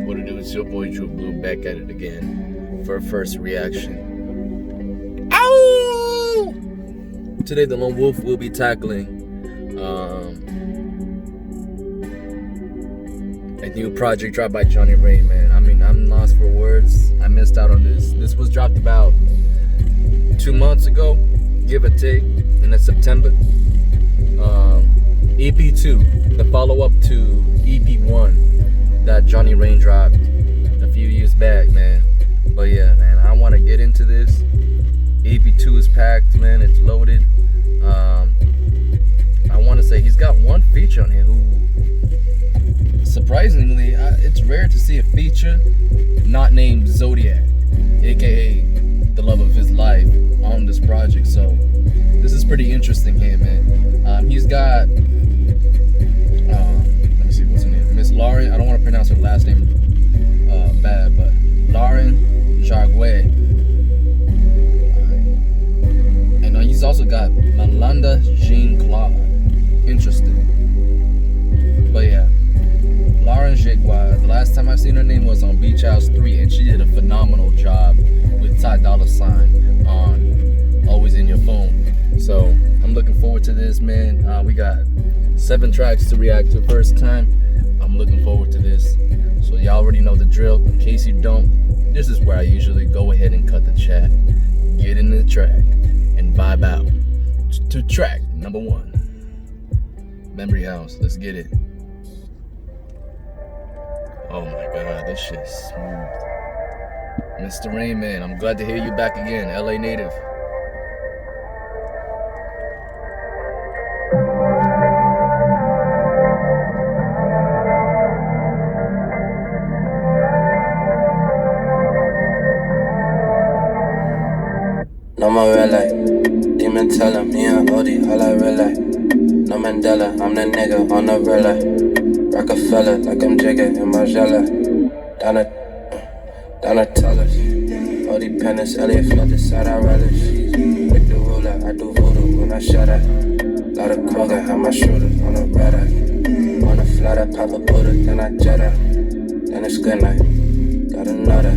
What it do? It's your boy Drew Blue back at it again for a first reaction. Ow! Today the Lone Wolf will be tackling a new project dropped by Jauregui, man. I mean, I'm lost for words. I missed out on this. This was dropped about 2 months ago, give or take, in September. EP2, the follow-up to EP1 that Jauregui dropped a few years back, man. But yeah, man, I want to get into this. EP2 is packed, man. It's loaded. I want to say he's got one feature on here who, surprisingly, it's rare to see a feature not named Xodiac, aka the love of his life, on this project. So this is pretty interesting here, man. He's got let me see what's her name, Miss Lauren. I don't want to pronounce her last name bad, but Lauren Jauregui. And he's also got Malanda Claude. Interesting. But yeah, Lauren Jauregui, the last time I seen her name was on Beach House 3, and she did a phenomenal job with Ty Dolla $ign on Always in Your Phone. So I'm looking forward to this, man. We got 7 tracks to react to first time. I'm looking forward to this. So y'all already know the drill. In case you don't, this is where I usually go ahead and cut the chat, get in the track, and vibe out to track number 1. Memory House. Let's get it. Oh my god, this shit's smooth. Mr. Rain Man, I'm glad to hear you back again. LA native. No more red light, demon tell him, me and Odie, all I realize. No Mandela, I'm the nigga on the real Rockefeller, like I'm Jigga in Margiela. Donatellas, Odie Pennis, Elliot flood the side, I relish. With the ruler, I do voodoo when I shut up. Lot of Kroger, have my shoulders on a red eye. On a flat, I pop a Buddha, then I jet up. Then it's good night, got another.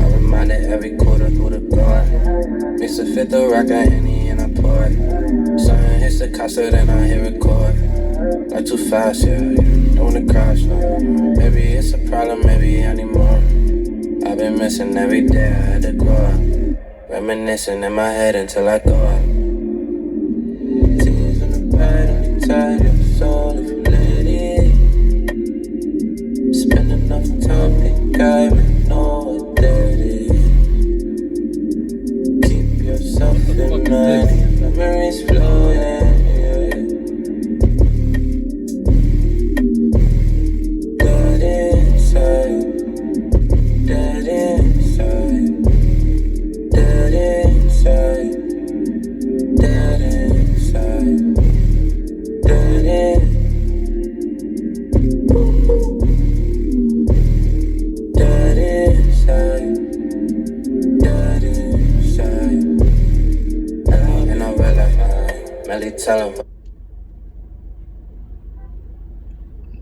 I reminded every quarter who to blow it. Mix a fifth of rock and Henny and I pour it. Something hits the casa, then I hit record. Like too fast, yeah, don't wanna crash, no. Maybe it's a problem, maybe anymore. I've been missing every day, I had to grow up. Reminiscing in my head until I go up. Tears in the bed, on the tide, your soul if you let it. Spend enough time, think I even know what that is. Keep yourself in mind, memories flowing.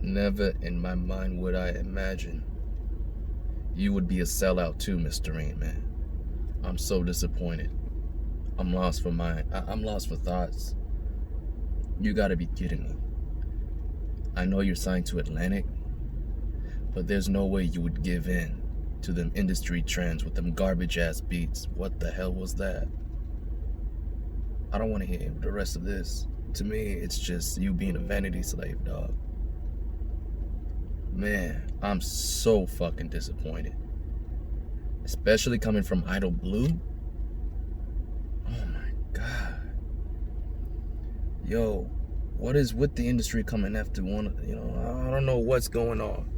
Never in my mind would I imagine you would be a sellout too, Mr. Rain Man. I'm so disappointed. I'm lost for mind. I'm lost for thoughts. You gotta be kidding me. I know you're signed to Atlantic, but there's no way you would give in to them industry trends with them garbage ass beats. What the hell was that? I don't want to hear the rest of this. To me, it's just you being a vanity slave, dog. Man, I'm so fucking disappointed. Especially coming from Idol Blue. Oh my god. Yo, what is with the industry coming after one? You know, I don't know what's going on.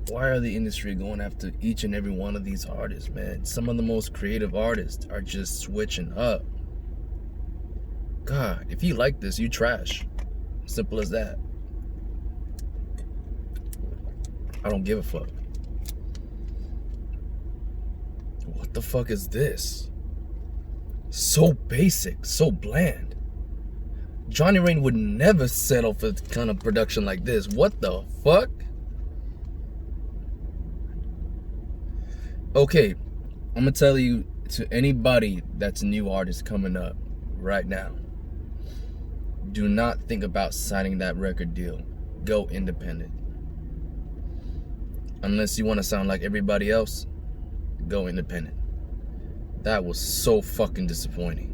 Why are the industry going after each and every one of these artists, man? Some of the most creative artists are just switching up. God, if you like this, you trash. Simple as that. I don't give a fuck. What the fuck is this? So basic, so bland. Johnny Rain would never settle for kind of production like this. What the fuck? Okay, I'm gonna tell you, to anybody that's a new artist coming up right now, do not think about signing that record deal. Go independent. Unless you want to sound like everybody else, go independent. That was so fucking disappointing.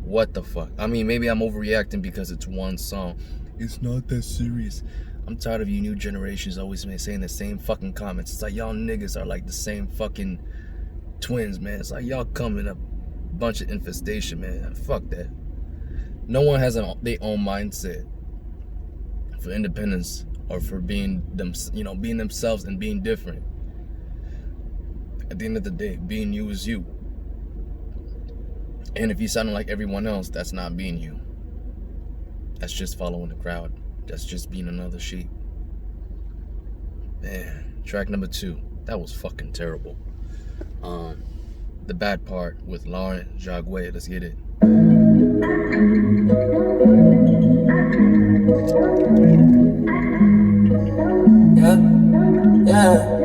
What the fuck? I mean, maybe I'm overreacting because it's one song. It's not that serious. I'm tired of you new generations always saying the same fucking comments. It's like y'all niggas are like the same fucking twins, man. It's like y'all coming up a bunch of infestation, man. Fuck that. No one has their own mindset for independence or for being them, being themselves and being different. At the end of the day, being you is you. And if you sound like everyone else, that's not being you. That's just following the crowd. That's just being another sheep. Man, track number 2. That was fucking terrible. The bad part with Lauren Jauregui. Let's get it. Yeah.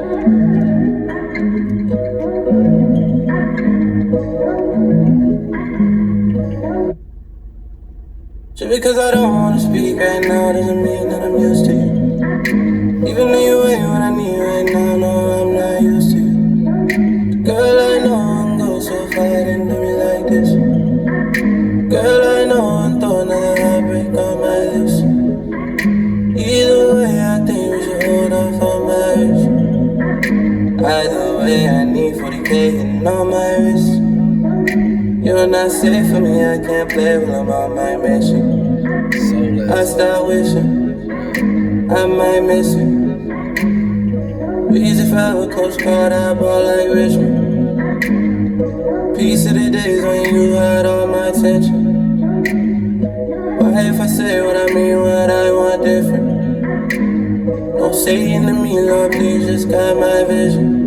Just because I don't wanna speak right now doesn't mean that I'm used to you. Even though you ain't what I need right now, no, I'm not used to you. Girl, I know I'm go so far and do me like this. Girl, I know I'm throwing another heartbreak on my list. Either way, I think we should hold off on marriage. Either way, I need 40K hitting on my wrist. You're not safe for me, I can't play while I'm on my mission. I start wishing I might miss you. Easy forever, Coach Claude, I ball like Richmond. Piece of the days when you had all my attention. Why if I say what I mean, what I want different? Don't say it to me, Lord, please just guide my vision.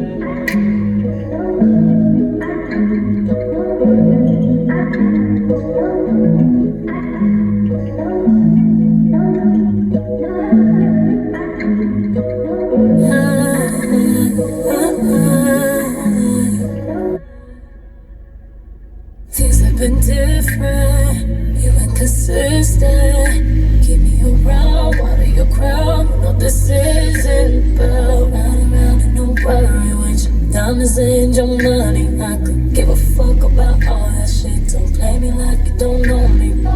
Things have been different, you ain't consistent. Keep me around, water your crown. You know this isn't about round and round and no worry. With your diamonds and your money, I could give a fuck about all that shit. Don't play me like you don't know me.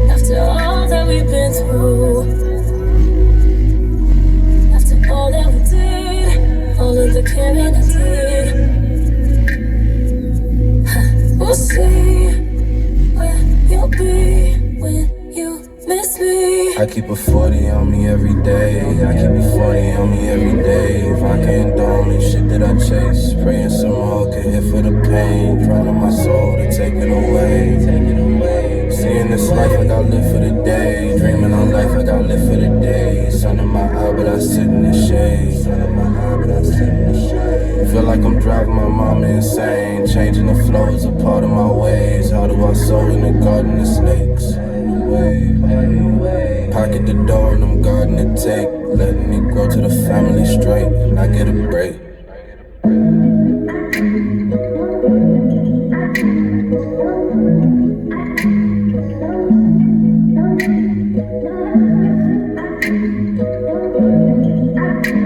After all that we've been through, after all that we did, all of the caring I did, we'll see where you'll be when you miss me. I keep a 40 on me every day. I keep a 40 on me every day. If I can't do only shit that I chase, praying some more could hit for the pain. Trying to my soul to take it away. Seeing this life, I got live for the day. Dreaming on life, I got live for the day. Sun in my eye, but I sit in the shade. Feel like I'm driving my mama insane. Changing the flow is a part of my ways. How do I sow in the garden of snakes? Pocket the door and I'm guarding the tape. Letting it grow to the family straight. And I get a break.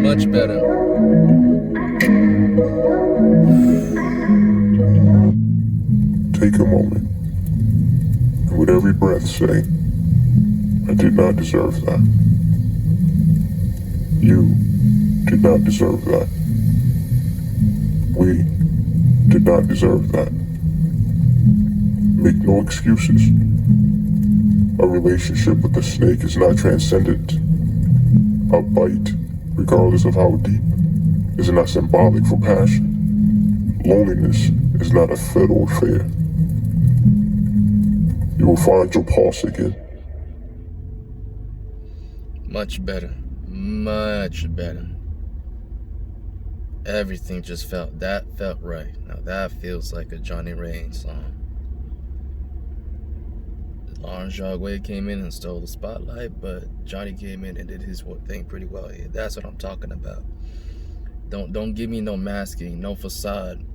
Much better. Take a moment, and with every breath say, I did not deserve that. You did not deserve that. We did not deserve that. Make no excuses. A relationship with a snake is not transcendent. A bite, regardless of how deep, is not symbolic for passion. Loneliness is not a fatal affair. You will find your pulse again. Much better. Much better. Everything just felt right. Now that feels like a Johnny Rain song. Jauregui came in and stole the spotlight, but Johnny came in and did his thing pretty well. Yeah, that's what I'm talking about. Don't give me no masking, no facade.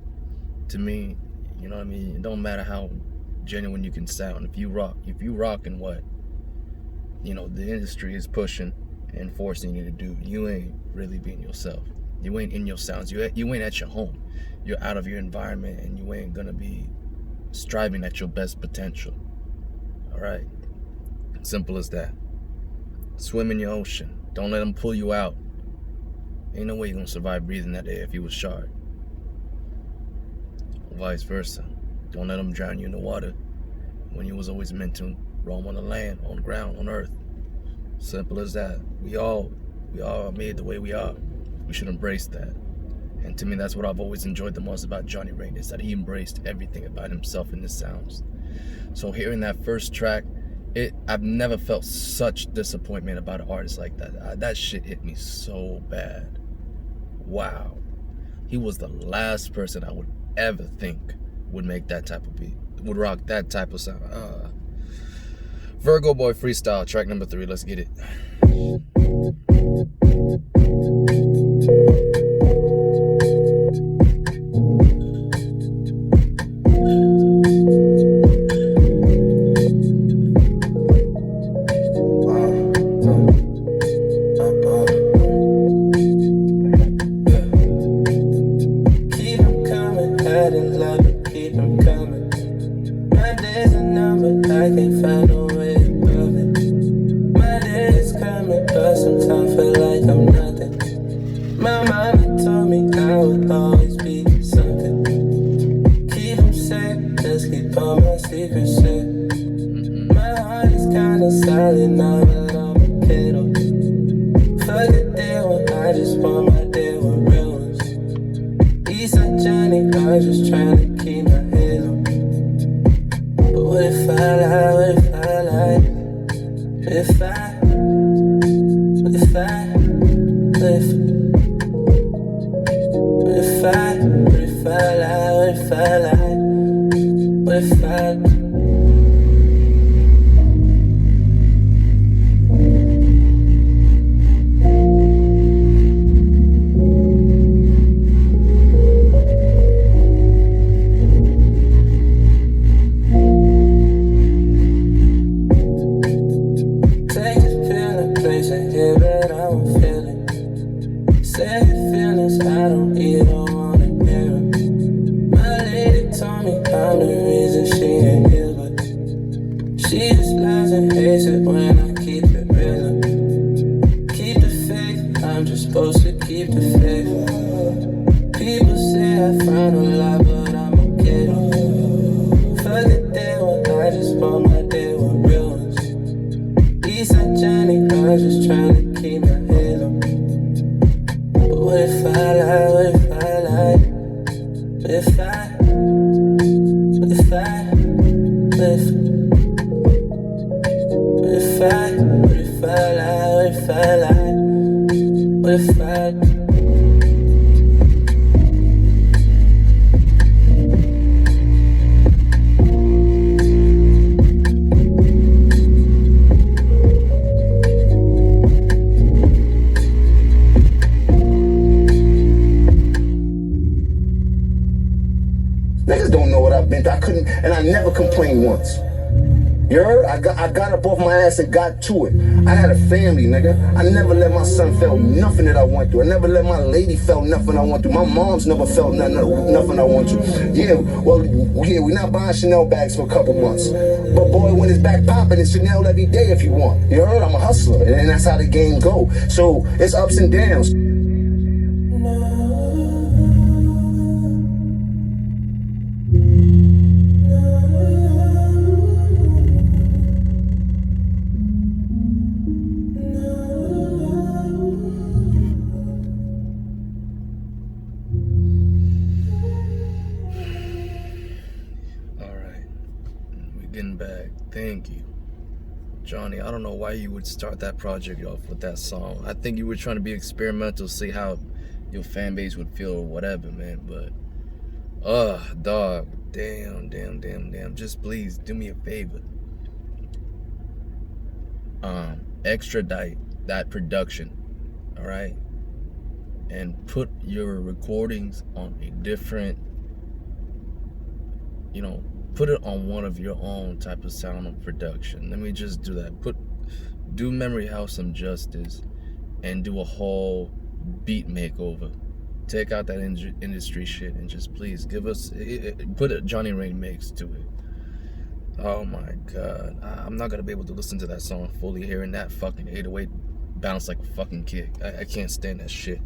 To me, you know what I mean? It don't matter how genuine you can sound. If you rock and what, you know, the industry is pushing and forcing you to do, you ain't really being yourself. You ain't in your sounds. You ain't at your home. You're out of your environment, and you ain't gonna be striving at your best potential. All right, simple as that. Swim in your ocean. Don't let them pull you out. Ain't no way you're gonna survive breathing that air if you was shard. Vice versa. Don't let them drown you in the water when you was always meant to roam on the land, on the ground, on earth. Simple as that. We all are made the way we are. We should embrace that. And to me, that's what I've always enjoyed the most about Johnny Rain, is that he embraced everything about himself in his sounds. So hearing that first track, I've never felt such disappointment about an artist like that. That shit hit me so bad. Wow. He was the last person I would ever think would make that type of beat, would rock that type of sound. Virgo Boy Freestyle, track number 3. Let's get it. And got to it. I had a family, nigga. I never let my son feel nothing that I went through. I never let my lady feel nothing I went through. My mom's never felt nothing I went through. Yeah, well, yeah, we're not buying Chanel bags for a couple months. But boy, when it's back popping, it's Chanel every day if you want. You heard? I'm a hustler, and that's how the game go. So it's ups and downs. Thank you, Johnny. I don't know why you would start that project off with that song. I think you were trying to be experimental, see how your fan base would feel or whatever, man. But, dog, damn. Just please do me a favor. extradite that production, all right, and put your recordings on a different, put it on one of your own type of sound of production. Let me just do that. Do Memory House some justice and do a whole beat makeover. Take out that industry shit and just please give us, put a Johnny Rain mix to it. Oh my God, I'm not gonna be able to listen to that song fully, hearing that fucking 808 bounce like a fucking kick. I can't stand that shit.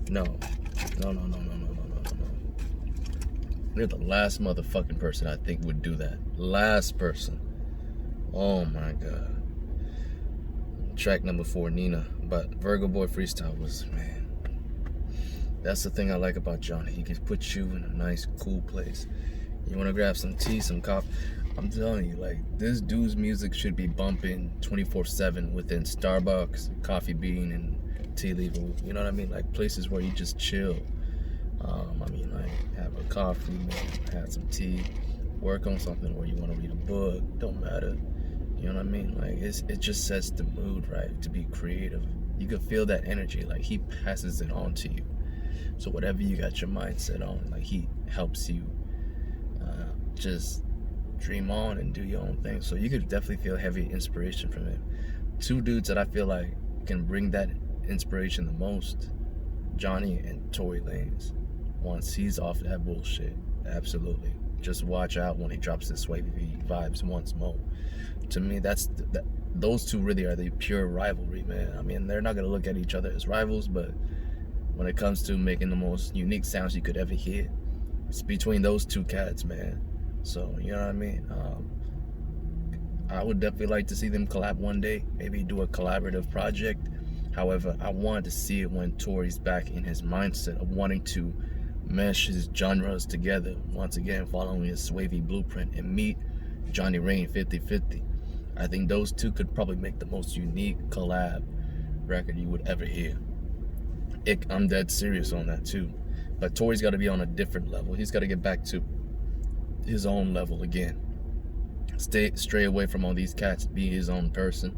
No. You're the last motherfucking person I think would do that. Last person. Oh my God. Track number 4, Nina. But Virgo Boy Freestyle was, man. That's the thing I like about Johnny. He can put you in a nice, cool place. You want to grab some tea, some coffee. I'm telling you, like, this dude's music should be bumping 24/7 within Starbucks, Coffee Bean, and Tea Leaf. You know what I mean? Like, places where you just chill. Like, have a coffee, have some tea, work on something, or you want to read a book. Don't matter. You know what I mean? Like, it just sets the mood, right? To be creative. You can feel that energy. Like, he passes it on to you. So whatever you got your mindset on, like, he helps you just dream on and do your own thing. So you could definitely feel heavy inspiration from him. 2 dudes that I feel like can bring that inspiration the most, Johnny and Tory Lanez. Once he's off that bullshit, absolutely. Just watch out when he drops the Swavy vibes once more. To me, those 2 really are the pure rivalry, man. I mean, they're not gonna look at each other as rivals, but when it comes to making the most unique sounds you could ever hear, it's between those 2 cats, man. So, you know what I mean? I would definitely like to see them collab one day, maybe do a collaborative project. However, I wanted to see it when Tory's back in his mindset of wanting to mesh his genres together, once again following his Swavy blueprint, and meet Johnny Rain 50/50. I think those 2 could probably make the most unique collab record you would ever hear. I'm dead serious on that too. But Tory's got to be on a different level. He's got to get back to his own level again. Stray away from all these cats, be his own person.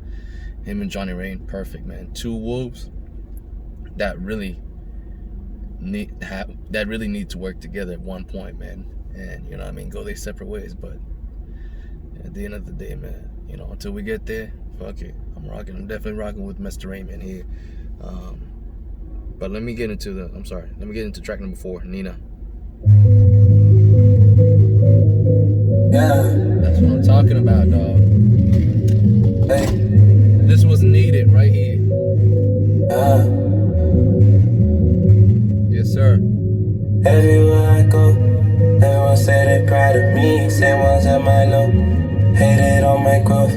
Him and Johnny Rain, perfect, man. 2 wolves that really need to work together at one point, man. And you know what I mean, go their separate ways. But at the end of the day, man, until we get there, fuck it. I'm definitely rocking with Mr. Raymond here. But let me get into track number 4, Nina. Yeah. That's what I'm talking about, dog. Hey. This was needed right here. Yes, sir. Everywhere I go, everyone say they proud of me. Same ones at my low, hated on my growth.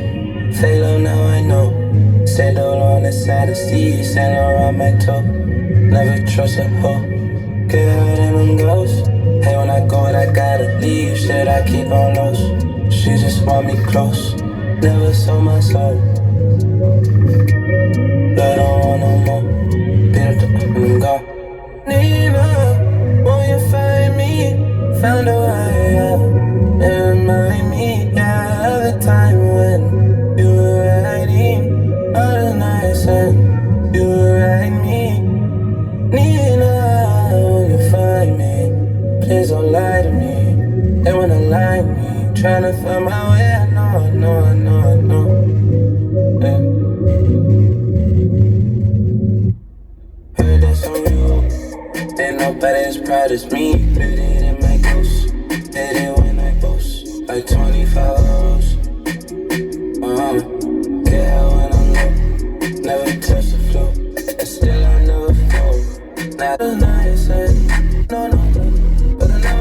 Fail now I know. Settle on the side of seas, and around my toe. Never trust a hoe. Get out in them ghosts. Hey, when I go, I gotta leave. Shit, I keep on loose. She just want me close. Never sold my soul. Blood don't want no more. Beat up the up and go. Nina, won't you find me? Found a way out. And remind me, yeah, of the time when you were riding on the nights and you were riding me. Nina, won't you find me? Please don't lie to me. They wanna lie to me. Tryna find my way, I know. Yeah. Heard this on you. Ain't nobody as proud as me. Put it in my ghost. Did it when I boast. Like 25 hours. Get out when I'm low. Never touch the floor. And still I never fall. Not a nice end. No. But no.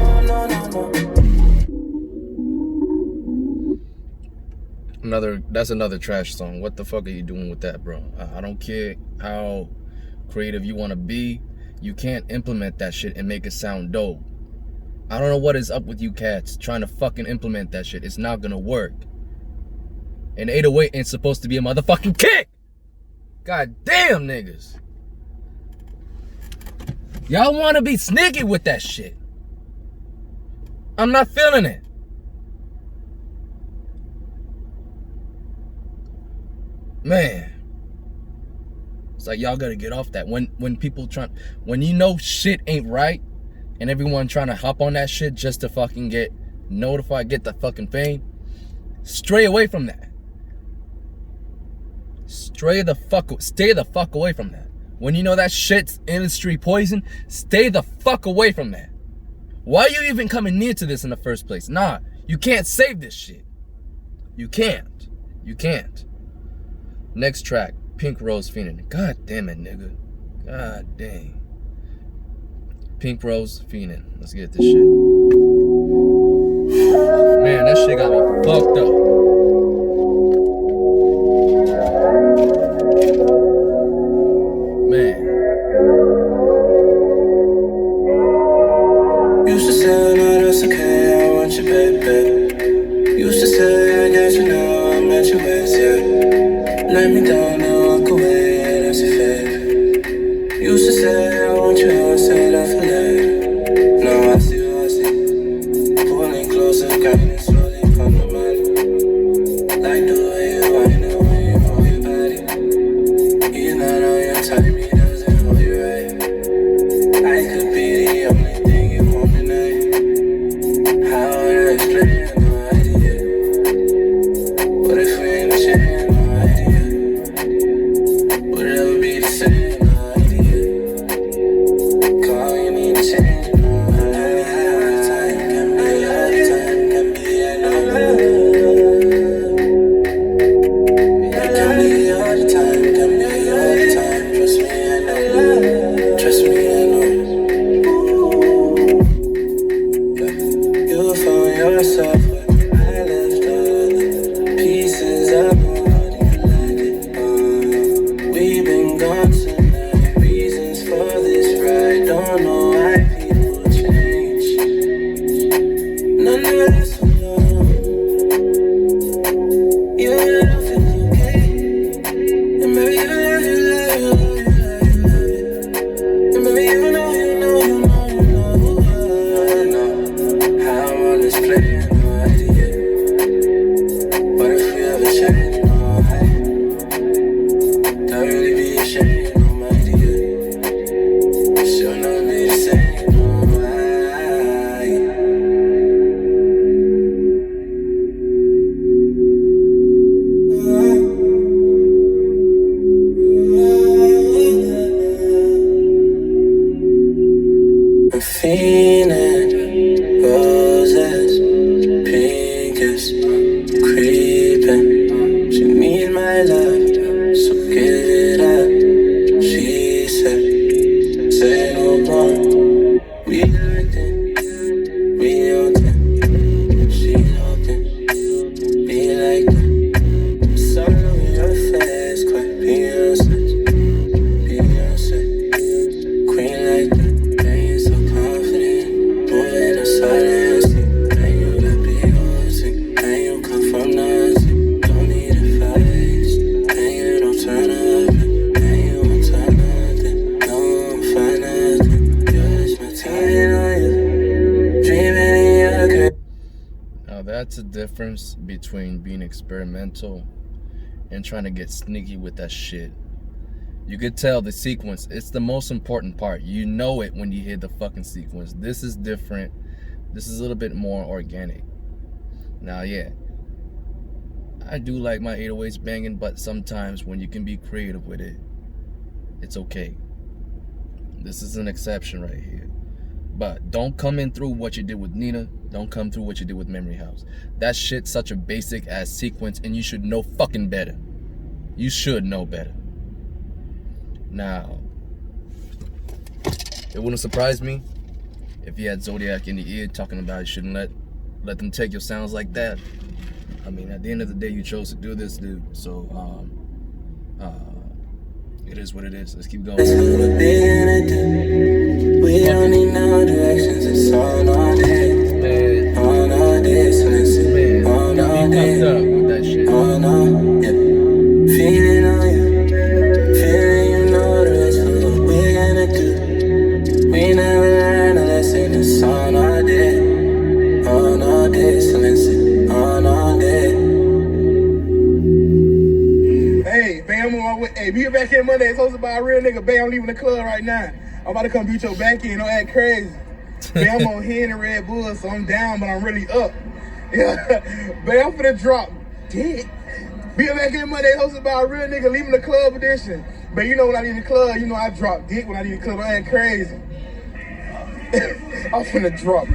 That's another trash song. What the fuck are you doing with that, bro? I don't care how creative you want to be. You can't implement that shit and make it sound dope. I don't know what is up with you cats trying to fucking implement that shit. It's not gonna work. And 808 ain't supposed to be a motherfucking kick. God damn, niggas. Y'all want to be sneaky with that shit. I'm not feeling it. Man. It's like y'all gotta get off that. When people when you know shit ain't right and everyone trying to hop on that shit just to fucking get notified, get the fucking fame, stray away from that. Stay the fuck away from that. When you know that shit's industry poison, stay the fuck away from that. Why are you even coming near to this in the first place? Nah, you can't save this shit. You can't. You can't. Next track, Pink Rose Fiendin'. God damn it, nigga. God dang. Pink Rose Fiendin'. Let's get this shit. Man, that shit got me fucked up. Man. Used to say, no, that's okay, I want you, baby. Used to say, I got you now, I'm at your waist, yeah. Let me down and walk away, that's a fate. Used to say, I want you, I said that for later. Now I see what I see. Pulling closer, grinding slowly from the mind. Like the way you wind it, when you move your body. He's not on your time, he doesn't hold you right. I could be the only thing you want tonight. How would I explain? No idea. What if we ain't sharing? No idea. Would it ever be the same? No idea. Call you need to change. No idea. Time can be all the time, can be at no it can be all the time, can be all the time. Trust me, I know. Trust me, I know. You found yourself when I left all the pieces of my body like it. We've been gone tonight. Reasons for this ride. Don't know why people change. None of us will know. You don't feel okay. And maybe you love it. And maybe you know. How I'm on this plane, no idea. What if we ever change, no idea. Don't really be ashamed, no idea. She'll never be the same, no idea. I'm feeling roses, pinkest, creeping. She needs my love, so give it up. She said, say no more. We like it, we on it. She open, be like that. Sun on your face, quite Beyonce, queen like that. And you so confident, moving aside and see. And you got big old thing, and you come from nothing. Don't need advice, and you don't turn up, and you won't turn nothing. No, I'm fine nothing. You're just my time on you, dreaming in your grave. Now that's a difference between being experimental and trying to get sneaky with that shit. You could tell the sequence, it's the most important part. You know it when you hear the fucking sequence. This is different. This is a little bit more organic. Now, yeah, I do like my 808s banging, but sometimes when you can be creative with it, it's okay. This is an exception right here. But don't come in through what you did with Nina. Don't come through what you did with Memory House. That shit's such a basic ass sequence, and you should know fucking better. You should know better. Now, it wouldn't surprise me if you had Xodiac in the ear talking about you shouldn't let them take your sounds like that. I mean, at the end of the day, you chose to do this, dude. So, it is what it is. Let's keep going. That's what we're being do. We don't need no directions. It's on all day. On all day. So listen. On all day. With that shit. On all, yeah. Feeling on you. Feeling you know the rest of what we're gonna do. We never learn a lesson. It's on all day. On all day. So listen. On all day. Hey, I'm on my way. Hey, be back in Monday. It's hosted by a real nigga. Bae, I'm leaving the club right now. I'm about to come beat your back in. Don't act crazy. Bae, I'm on Hen and Red Bull, so I'm down, but I'm really up. Yeah. Bae, I'm finna drop dick. Be back in Monday. Hosted by a real nigga. Leaving the club edition. But you know when I leave the club, you know I drop dick when I leave the club. I ain't crazy. I'm finna drop.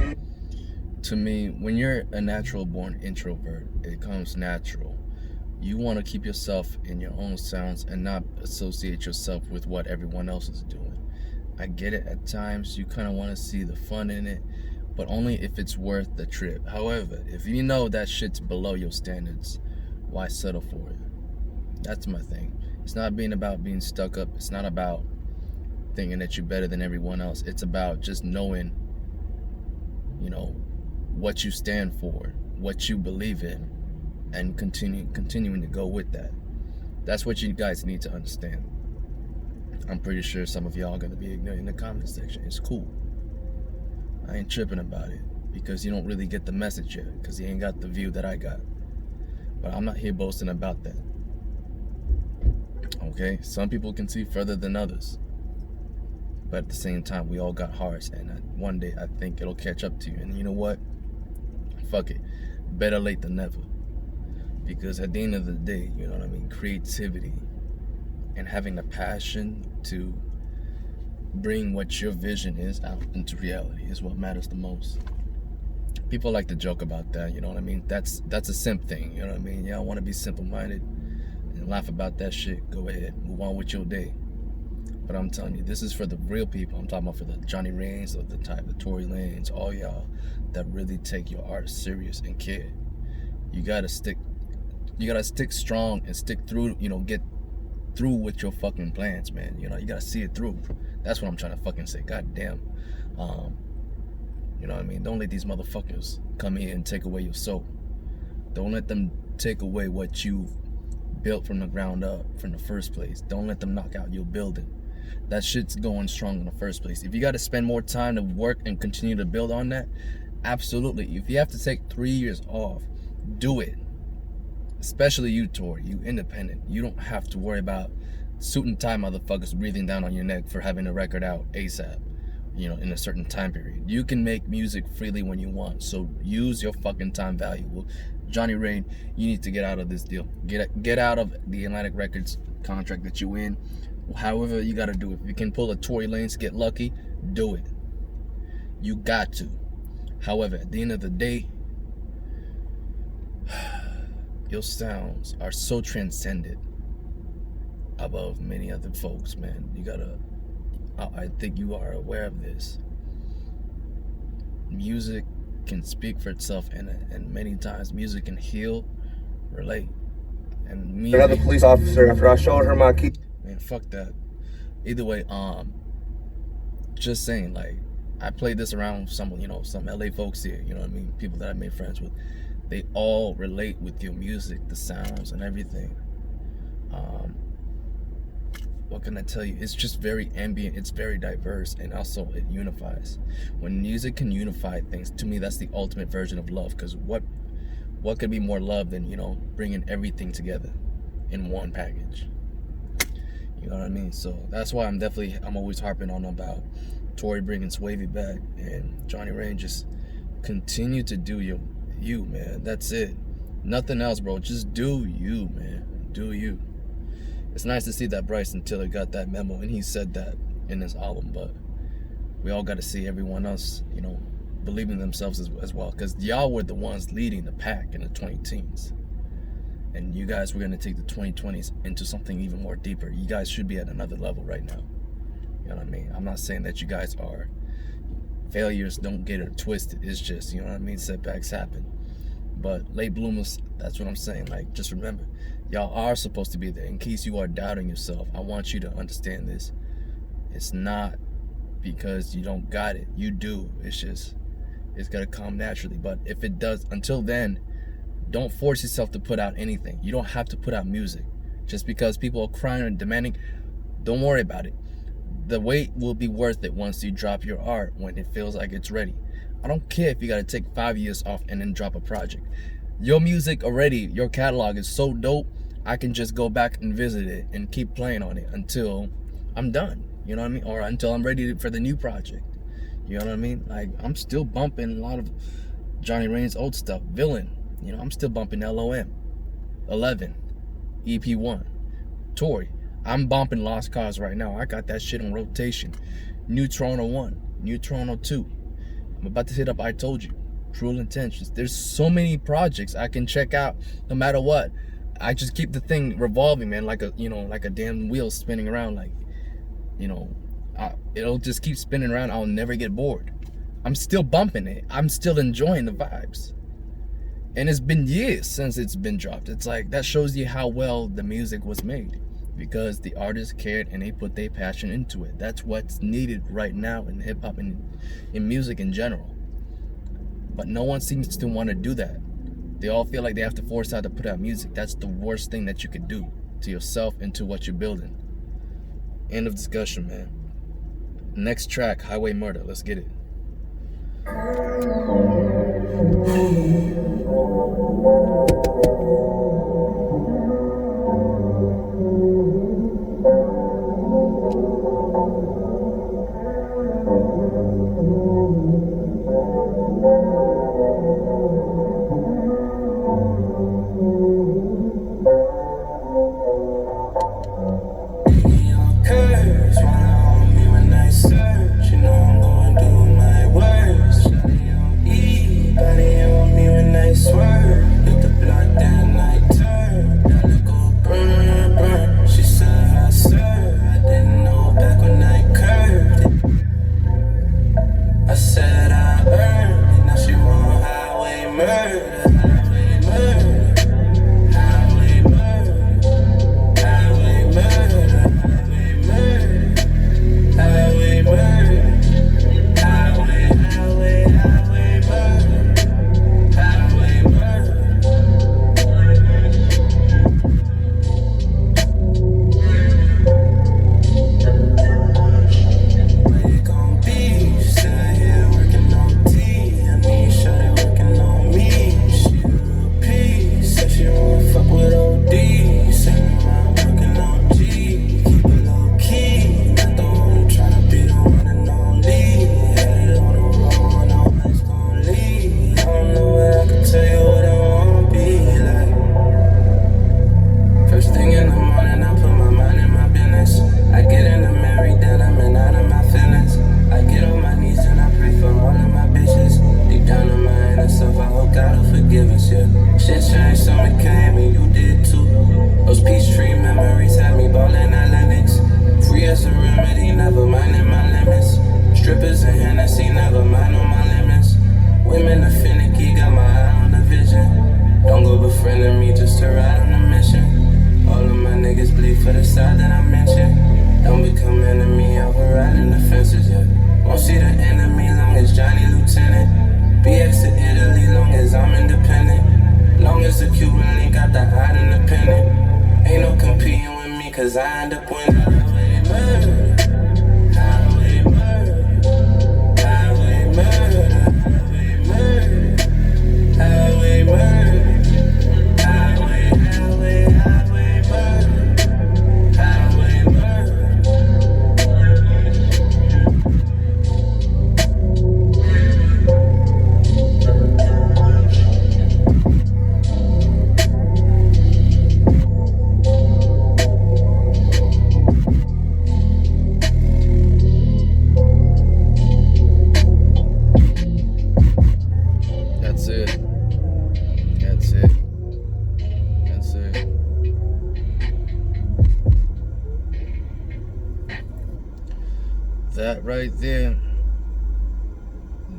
To me, when you're a natural born introvert, it comes natural. You want to keep yourself in your own sounds and not associate yourself with what everyone else is doing. I get it at times. You kind of want to see the fun in it, but only if it's worth the trip. However, if you know that shit's below your standards, why settle for it? That's my thing. It's not about being stuck up. It's not about thinking that you're better than everyone else. It's about just knowing, you know, what you stand for, what you believe in, and continuing to go with that. That's what you guys need to understand. I'm pretty sure some of y'all are gonna be ignorant in the comment section. It's cool. I ain't tripping about it because you don't really get the message yet, because you ain't got the view that I got. But I'm not here boasting about that. Okay, some people can see further than others, but at the same time, we all got hearts, and one day I think it'll catch up to you. And you know what? Fuck it. Better late than never. Because at the end of the day, you know what I mean, creativity and having the passion to bring what your vision is out into reality is what matters the most. People like to joke about that, you know what I mean? That's a simp thing, you know what I mean? Y'all want to be simple-minded and laugh about that shit. Go ahead, move on with your day. But I'm telling you, this is for the real people. I'm talking about for the Johnny Rains of the type, the Tory Lanez, all y'all that really take your art serious and care. You gotta stick strong and stick through, you know, get through with your fucking plans, man. You know, you gotta see it through. That's what I'm trying to fucking say. God damn. You know what I mean? Don't let these motherfuckers come in and take away your soul. Don't let them take away what you've built from the ground up, from the first place. Don't let them knock out your building. That shit's going strong in the first place. If you got to spend more time to work and continue to build on that, absolutely. If you have to take 3 years off, do it. Especially you, Tory. You independent. You don't have to worry about suit and tie motherfuckers breathing down on your neck for having a record out ASAP, you know, in a certain time period. You can make music freely when you want. So use your fucking time valuable. Johnny Rain, you need to get out of this deal. Get out of the Atlantic Records contract that you in. However you got to do it. If you can pull a Tory Lanez, get lucky, do it. You got to. However, at the end of the day, your sounds are so transcendent above many other folks, man. You gotta, I think you are aware of this. Music can speak for itself, and many times music can heal, relate. And me, another police officer, after I showed her my key. Man, fuck that. Either way, just saying, like, I played this around some, you know, some LA folks here, you know what I mean? People that I made friends with. They all relate with your music, the sounds and everything. What can I tell you? It's just very ambient, it's very diverse, and also it unifies. When music can unify things, to me, that's the ultimate version of love. Because what could be more love than, you know, bringing everything together in one package? You know what I mean? So that's why I'm always harping on about Tory bringing Swavy back, and Johnny Rain, just continue to do you, man. That's it. Nothing else, bro. Just do you, man. Do you. It's nice to see that Bryson Tiller got that memo, and he said that in his album, but we all got to see everyone else, you know, believing themselves as well, because y'all were the ones leading the pack in the 2010s, and you guys were going to take the 2020s into something even more deeper. You guys should be at another level right now. You know what I mean? I'm not saying that you guys are failures. Don't get it twisted. It's just, you know what I mean, setbacks happen. But late bloomers, that's what I'm saying. Like, just remember, y'all are supposed to be there. In case you are doubting yourself, I want you to understand this. It's not because you don't got it. You do. It's just, it's got to come naturally. But if it does, until then, don't force yourself to put out anything. You don't have to put out music. Just because people are crying and demanding, don't worry about it. The wait will be worth it once you drop your art, when it feels like it's ready. I don't care if you got to take 5 years off and then drop a project. Your music already, your catalog is so dope. I can just go back and visit it and keep playing on it until I'm done. You know what I mean? Or until I'm ready for the new project. You know what I mean? Like, I'm still bumping a lot of Johnny Rain's old stuff. Villain. You know, I'm still bumping LOM. 11. EP1. Tory. I'm bumping Lost Cause right now. I got that shit on rotation. New Toronto 1. New Toronto 2. I'm about to hit up I Told You. Cruel Intentions. There's so many projects I can check out no matter what. I just keep the thing revolving, man, like a damn wheel spinning around. Like, it'll just keep spinning around. I'll never get bored. I'm still bumping it. I'm still enjoying the vibes. And it's been years since it's been dropped. It's like, that shows you how well the music was made, because the artists cared and they put their passion into it. That's what's needed right now in hip-hop and in music in general. But no one seems to want to do that. They all feel like they have to force out to put out music. That's the worst thing that you could do to yourself and to what you're building. End of discussion, man. Next track, Highway Murder. Let's get it.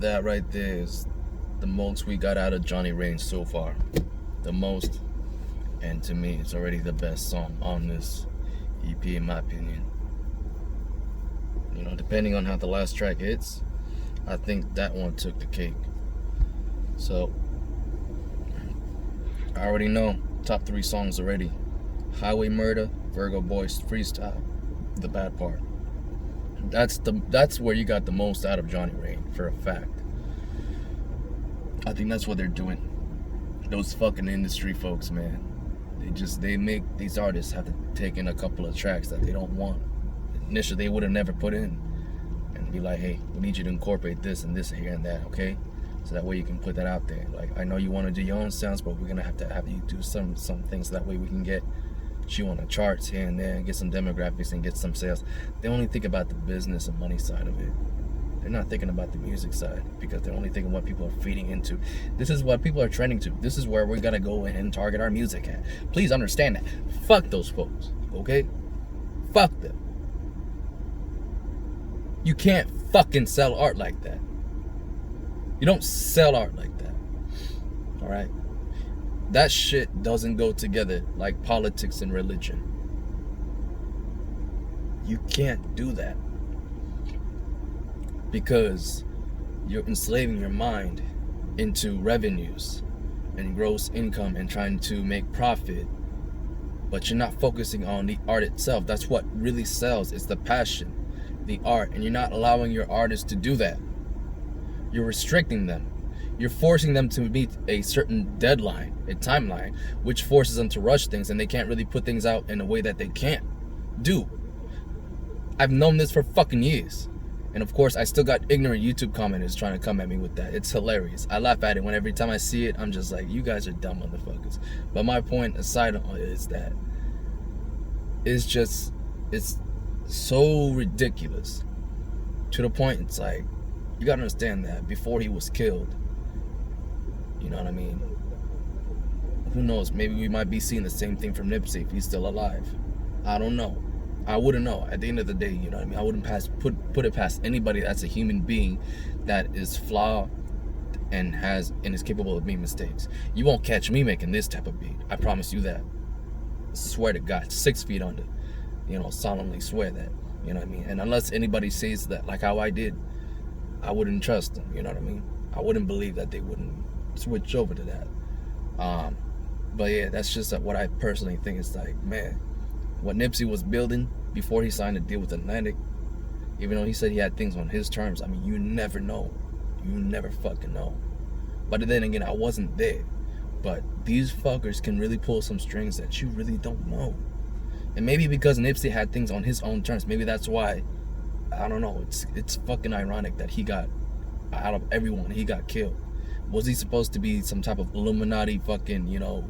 That right there is the most we got out of Johnny Rain so far. The most. And to me, it's already the best song on this EP, in my opinion. Depending on how the last track hits, I think that one took the cake. So, I already know top 3 songs already. Highway Murder, Virgo Boys Freestyle, The Bad Part. That's where you got the most out of Johnny Rain, for a fact. I think that's what they're doing. Those fucking industry folks, man. They make these artists have to take in a couple of tracks that they don't want. Initially, they would have never put in, and be like, hey, we need you to incorporate this and this here and that, okay? So that way you can put that out there. Like, I know you want to do your own sounds, but we're gonna have to have you do some things, so that way we can get you on the charts here and there, and get some demographics and get some sales. They only think about the business and money side of it. They're not thinking about the music side, because they're only thinking what people are feeding into. This is what people are trending to. This is where we're gonna go in and target our music at. Please understand that. Fuck those folks, okay? Fuck them. You can't fucking sell art like that. You don't sell art like that. Alright? That shit doesn't go together like politics and religion. You can't do that. Because you're enslaving your mind into revenues and gross income and trying to make profit, but you're not focusing on the art itself. That's what really sells. It's the passion, the art, and you're not allowing your artists to do that. You're restricting them. You're forcing them to meet a certain deadline, a timeline, which forces them to rush things, and they can't really put things out in a way that they can't do. I've known this for fucking years. And of course, I still got ignorant YouTube commenters trying to come at me with that. It's hilarious. I laugh at it when every time I see it, I'm just like, you guys are dumb motherfuckers. But my point aside is that it's so ridiculous. To the point, it's like, you gotta understand that before he was killed, you know what I mean? Who knows? Maybe we might be seeing the same thing from Nipsey if he's still alive. I don't know. I wouldn't know. At the end of the day, you know what I mean? I wouldn't put it past anybody that's a human being that is flawed and is capable of making mistakes. You won't catch me making this type of beat. I promise you that. I swear to God, 6 feet under. You know, solemnly swear that. You know what I mean? And unless anybody says that, like how I did, I wouldn't trust them. You know what I mean? I wouldn't believe that they wouldn't switch over to that. But yeah, that's just what I personally think. It's like, man, what Nipsey was building before he signed a deal with Atlantic, even though he said he had things on his terms, I mean, you never know. You never fucking know. But then again, I wasn't there. But these fuckers can really pull some strings that you really don't know. And maybe because Nipsey had things on his own terms, maybe that's why, I don't know, it's fucking ironic that he got, out of everyone, he got killed. Was he supposed to be some type of Illuminati fucking, you know,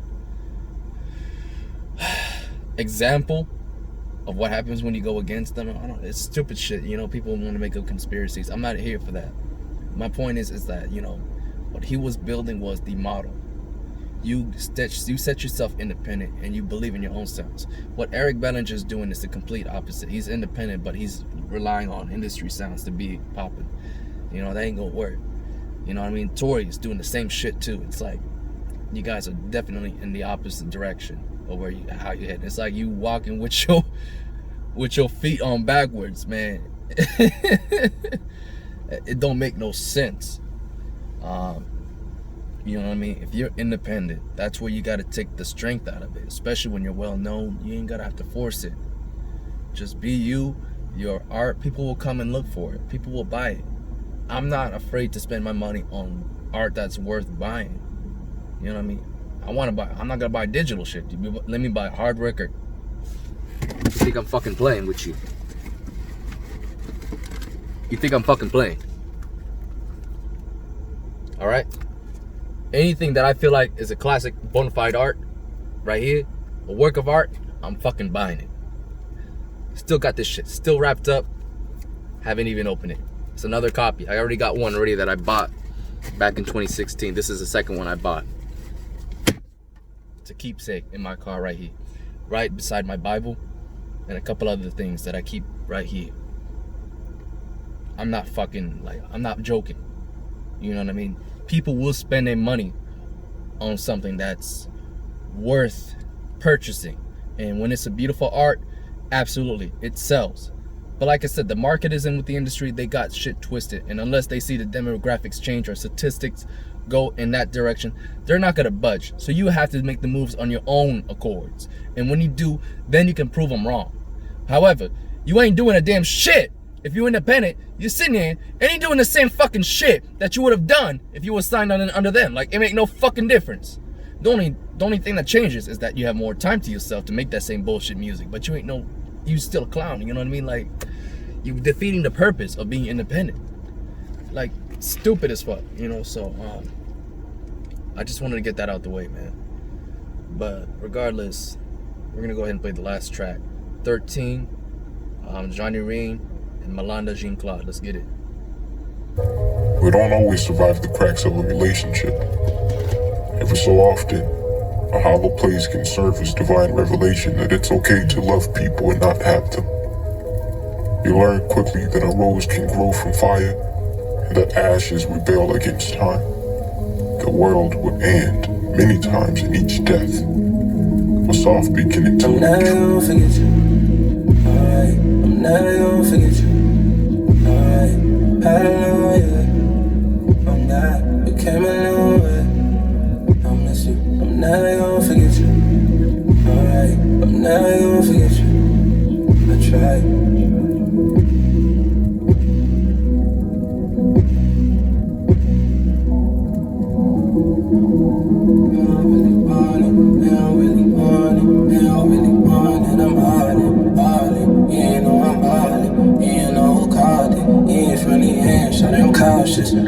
example of what happens when you go against them? I don't know. It's stupid shit. You know, people want to make up conspiracies. I'm not here for that. My point is that, you know, what he was building was the model. You set yourself independent and you believe in your own sounds. What Eric Bellinger's doing is the complete opposite. He's independent, but he's relying on industry sounds to be popping. You know, that ain't gonna work. You know what I mean? Tory is doing the same shit too. It's like, you guys are definitely in the opposite direction of how you head. It's like you walking with your feet on backwards, man. It don't make no sense. You know what I mean? If you're independent, that's where you got to take the strength out of it. Especially when you're well known, you ain't gotta have to force it. Just be you. Your art, people will come and look for it. People will buy it. I'm not afraid to spend my money on art that's worth buying. You know what I mean? I'm not gonna buy digital shit. Let me buy hard record. You think I'm fucking playing with you? You think I'm fucking playing? Alright? Anything that I feel like is a classic bona fide art, right here, a work of art, I'm fucking buying it. Still got this shit, still wrapped up. Haven't even opened it. It's another copy. I already got one already that I bought back in 2016. This is the second one I bought. It's a keepsake in my car right here, right beside my Bible and a couple other things that I keep right here. I'm not joking. You know what I mean? People will spend their money on something that's worth purchasing. And when it's a beautiful art, absolutely, it sells. But like I said, the market isn't with the industry. They got shit twisted. And unless they see the demographics change or statistics go in that direction, they're not going to budge. So you have to make the moves on your own accords. And when you do, then you can prove them wrong. However, you ain't doing a damn shit. If you're independent, you're sitting here and you're doing the same fucking shit that you would have done if you were signed under them. Like, it make no fucking difference. The only The only thing that changes is that you have more time to yourself to make that same bullshit music, but you still a clown, you know what I mean? Like, you defeating the purpose of being independent. Like, stupid as fuck, you know? So, I just wanted to get that out the way, man. But regardless, we're gonna go ahead and play the last track, 13, Jauregui and Malanda, Claude. Let's get it. We don't always survive the cracks of a relationship. Every so often, a hollow place can serve as divine revelation that it's okay to love people and not have them. You learn quickly that a rose can grow from fire, and that ashes rebel against time. The world would end many times in each death, but soft beginning to I'm never gonna forget you. Alright, I'm never gonna forget you. Alright, I don't know yet. I'm not, we came a long way. I miss you. I'm never gonna forget you. Alright, I'm never gonna forget you. I tried.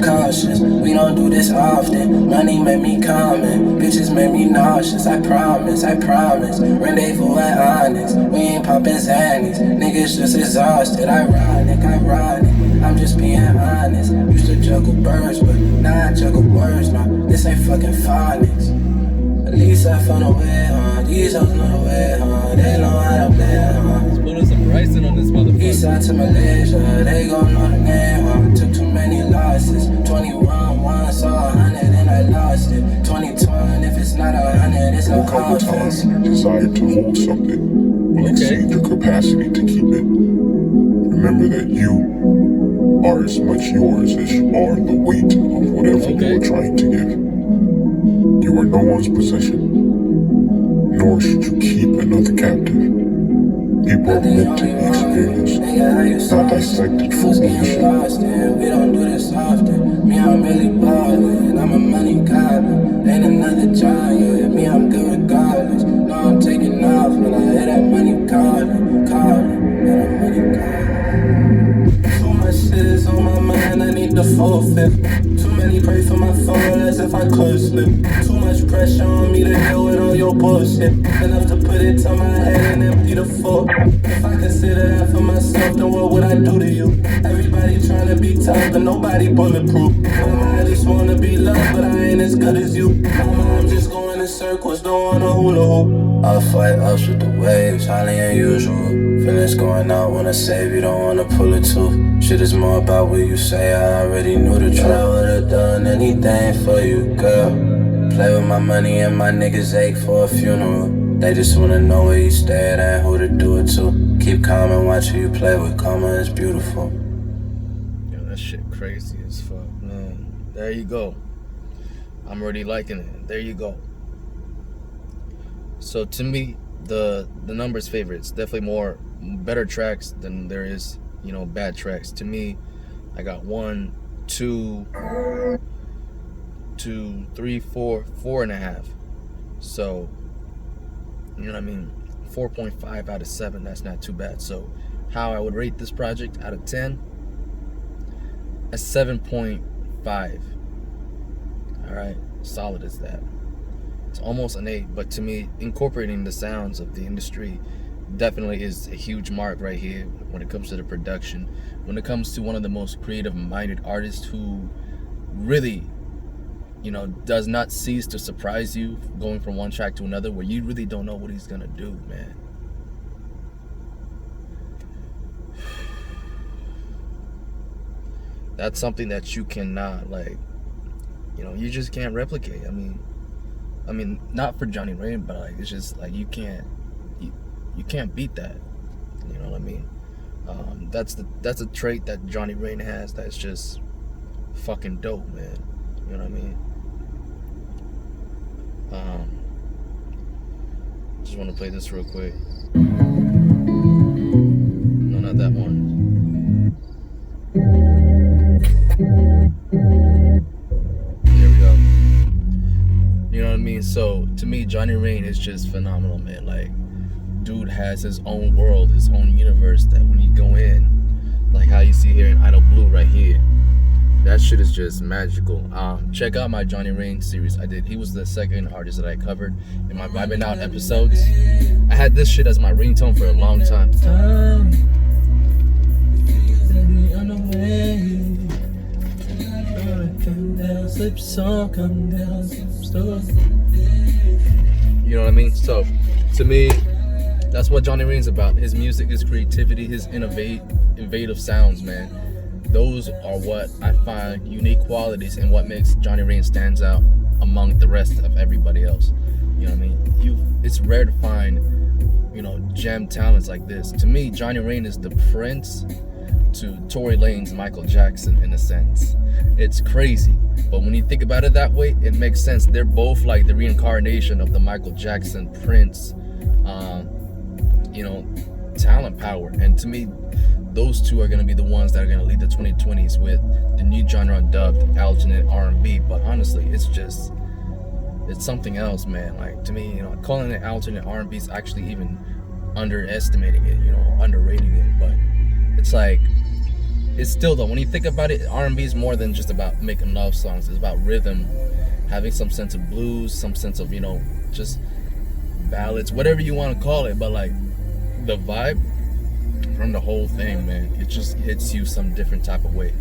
Cautious, we don't do this often. Money made me common, bitches made me nauseous. I promise, rendezvous at Onyx. We ain't poppin' Xannies, niggas just exhausted. Ironic, I'm just being honest. Used to juggle birds, but now I juggle words. No, this ain't fucking phonics. At least I found a way, these hoes know the way, they know how to play, Let's put some pricing on this motherfucker. East side to Malaysia, they gon' know the name, Took too many losses. 21, one saw 100 and I lost it. 2020, if it's not 100, it's no offense. Desire to hold something will exceed your capacity to keep it. Remember that you are as much yours as you are the weight of whatever you are trying to give. You are no one's possession, nor should you keep another captive. People are meant to be experienced, not dissected for ownership. We don't do this often. Me, I'm really ballin'. I'm a money goblin. Ain't another giant. Me, I'm good regardless. No, I'm taking off when I hear that money calling. That money calling. Too much shit is on my mind. I need the full fifth. Too many pray for my phone as if I could slip. Too much pressure on me to deal with all your bullshit. Enough to put it to my head and empty the full. If I consider that for myself, then what would I do to you? Everybody trying to be tough, but nobody bulletproof. Mama, I just wanna be loved, but I ain't as good as you. Mama, I'm just going in circles, don't wanna hula hoop. I'll fight ups with the waves, highly unusual. Feelings going out, wanna save you, don't wanna pull it too. Shit is more about what you say, I already knew the truth. I would've done anything for you, girl. Play with my money and my niggas ache for a funeral. They just wanna know where you stay at and who to do it to. Keep calm and watch who you play with, karma is beautiful. Yo, that shit crazy as fuck, man. There you go. I'm already liking it. There you go. So to me, the numbers favor. It's definitely better tracks than there is, bad tracks. To me, I got 1, 2, 3, 4, 4.5. So, you know what I mean? 4.5 out of 7, that's not too bad. So, how I would rate this project out of 10? A 7.5. Alright, solid as that. It's almost an 8, but to me, incorporating the sounds of the industry definitely is a huge mark right here when it comes to the production. When it comes to one of the most creative-minded artists who really, does not cease to surprise you going from one track to another, where you really don't know what he's gonna do, man. That's something that you cannot, you just can't replicate. I mean, not for Jauregui, but it's just you can't beat that. You know what I mean? That's a trait that Jauregui has that's just fucking dope, man. You know what I mean? Just want to play this real quick. No, not that one. There we go. You know what I mean? So to me, Johnny Rain is just phenomenal, man. Like, dude has his own world, his own universe that when you go in, like how you see here in Idol Blue right here, that shit is just magical. Check out my Johnny Rain series I did. He was the second artist that I covered in my Vibing Out episodes. I had this shit as my ringtone for a long time. You know what I mean? So, to me, that's what Johnny Rain's about. His music, his creativity, his innovative sounds, man. Those are what I find unique qualities and what makes Johnny Rain stands out among the rest of everybody else. You know what I mean? It's rare to find, gem talents like this. To me, Johnny Rain is the prince to Tory Lanez Michael Jackson in a sense. It's crazy, but when you think about it that way, it makes sense. They're both like the reincarnation of the Michael Jackson Prince, talent power. And to me, those two are going to be the ones that are going to lead the 2020s with the new genre dubbed alternate R&B. But honestly, it's something else, man. Like, to me, calling it alternate R&B is actually even underestimating it, underrating it. But it's like, it's still though, when you think about it, R&B is more than just about making love songs. It's about rhythm, having some sense of blues, some sense of, just ballads, whatever you want to call it. But like, the vibe from the whole thing, man, it just hits you some different type of way.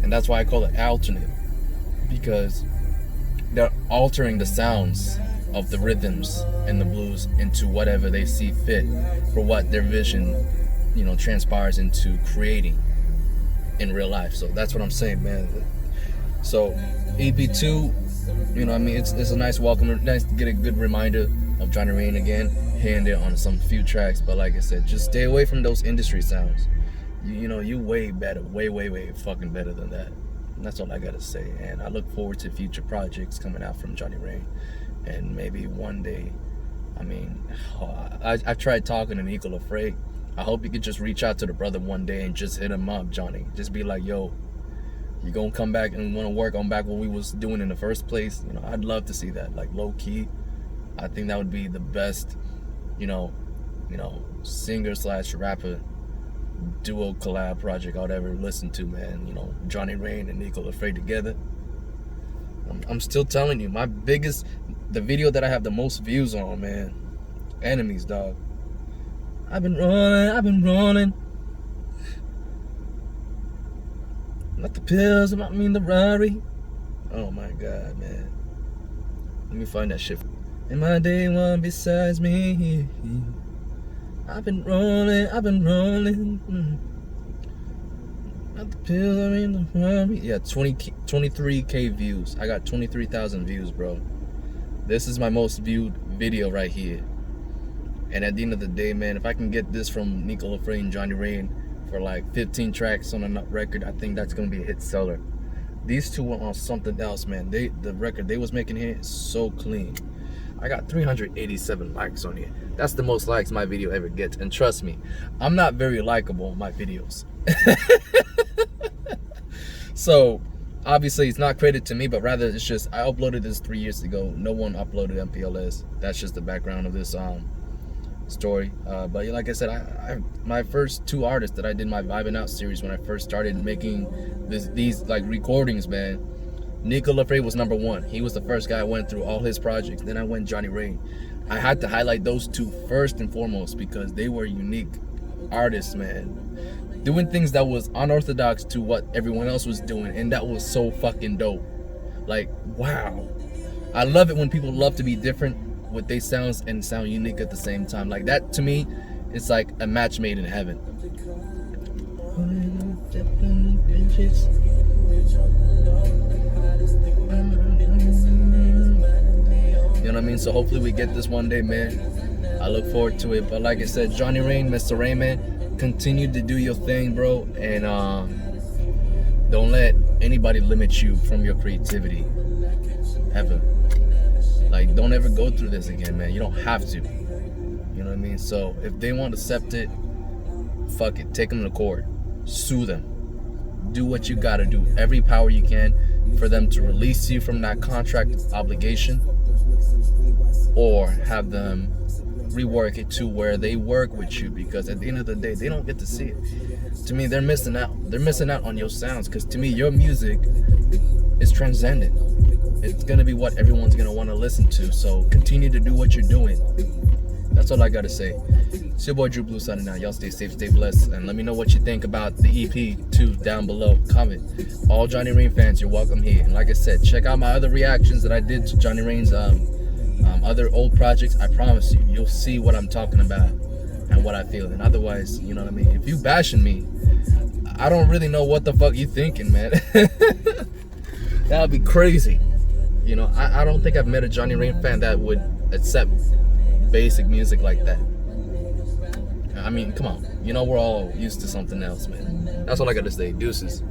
And that's why I call it alternate, because they're altering the sounds of the rhythms and the blues into whatever they see fit for what their vision, transpires into creating in real life. So that's what I'm saying, man. So EP2, it's a nice welcome, nice to get a good reminder of Johnny Rain again, hearing it on some few tracks. But like I said, just stay away from those industry sounds. You way better, way fucking better than that. And that's all I gotta say. And I look forward to future projects coming out from Johnny Rain. And maybe one day, I've tried talking to Nico Lafray. I hope you could just reach out to the brother one day and just hit him up, Johnny. Just be like, yo, you gonna come back and want to work on back what we was doing in the first place? I'd love to see that. Like, low key, I think that would be the best, singer/rapper duo collab project I'd ever listen to, man. Johnny Rain and Nico Lafray together. I'm still telling you, the video that I have the most views on, man, Enemies, dog. I've been rolling. Not the pills, I mean the Rari. Oh my God, man. Let me find that shit. And my day one besides me. I've been rolling. Not the pills, I mean the Rari. Yeah, 23K views. I got 23,000 views, bro. This is my most viewed video right here. And at the end of the day, man, if I can get this from Nico Lafray and Johnny Rain for like 15 tracks on a record, I think that's gonna be a hit seller. These two were on something else, man. The record they was making here is so clean. I got 387 likes on here. That's the most likes my video ever gets. And trust me, I'm not very likable in my videos. So obviously it's not credit to me, but rather it's just I uploaded this 3 years ago. No one uploaded MPLS. That's just the background of this story. But like I said, I my first two artists that I did my Vibing Out series when I first started making these like recordings, man, Nico Lafray was number one. He was the first guy I went through all his projects. Then I went Johnny Rain. I had to highlight those two first and foremost because they were unique artists, man, doing things that was unorthodox to what everyone else was doing, and that was so fucking dope. Like, wow. I love it when people love to be different with their sounds and sound unique at the same time. Like that, to me, it's like a match made in heaven. You know what I mean? So hopefully we get this one day, man. I look forward to it. But like I said, Johnny Rain, Mr. Rain, man, continue to do your thing, bro. And don't let anybody limit you from your creativity, ever. Like, don't ever go through this again, man. You don't have to. You know what I mean? So if they want to Sept it, fuck it. Take them to court. Sue them. do what you gotta do, every power you can for them to release you from that contract obligation, or have them rework it to where they work with you, because at the end of the day, they don't get to see it. To me, they're missing out. They're missing out on your sounds, because to me, your music is transcendent. It's gonna be what everyone's gonna want to listen to. So continue to do what you're doing. That's all I gotta say. It's your boy Drew Blue signing out. Y'all stay safe, stay blessed, and let me know what you think about the EP2 down below. Comment. All Johnny Rain fans, you're welcome here. And like I said, check out my other reactions that I did to Johnny Rain's other old projects. I promise you, you'll see what I'm talking about and what I feel. And otherwise, you know what I mean? If you bashing me, I don't really know what the fuck you thinking, man. That would be crazy. You know, I don't think I've met a Johnny Rain fan that would accept basic music like that. I mean, come on. You know, we're all used to something else, man. That's all I got to say. Deuces.